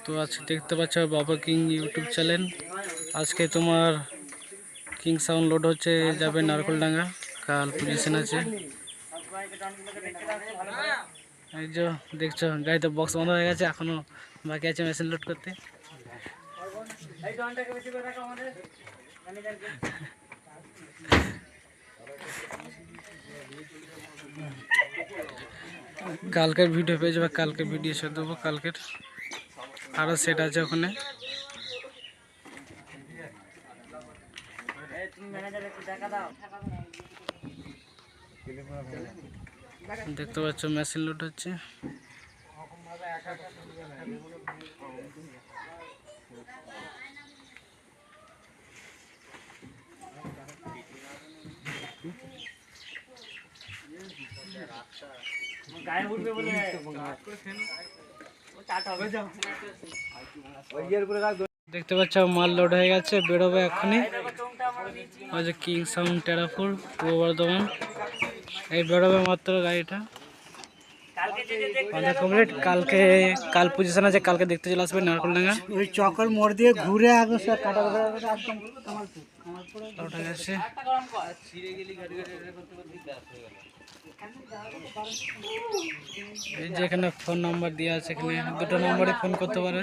তো আজকে দেখতে পাচ্ছ বাবা কিং ইউটিউব চ্যানেল। আজকে তোমার কিং সাউন্ড লোড হচ্ছে, যাবে নারকলডাঙ্গা। কাল পজিশন আছে। এই যে দেখছো গাড়িতে বক্স বন্ধ হয়ে গেছে, এখনো বাকি আছে মেশিন লোড করতে। কালকের ভিডিও পেয়ে যাবে, কালকে ভিডিও ছেড়ে দেবো। কালকের আরও সেট আছে ওখানে। দেখতে পাচ্ছ মেশিন লোড হচ্ছে। দেখতে পাচ্ছ মাল লোড হয়ে গেছে, বেরোবে এখনই। ওই যে কিং সাউন্ড টেরাফুল পূর্ব বর্ধমান, এই বেরোবে মাত্র গাড়িটা। কমপ্লিট। কাল পজিশন আছে, কালকে দেখতে চলে আসবে নারকলডাঙ্গা। ওই চকর মোড় দিয়ে ঘুরে একদম উঠে গেছে। এই যে এখানে ফোন নাম্বার দেওয়া আছে, এখানে দুটো নম্বরে ফোন করতে পারে।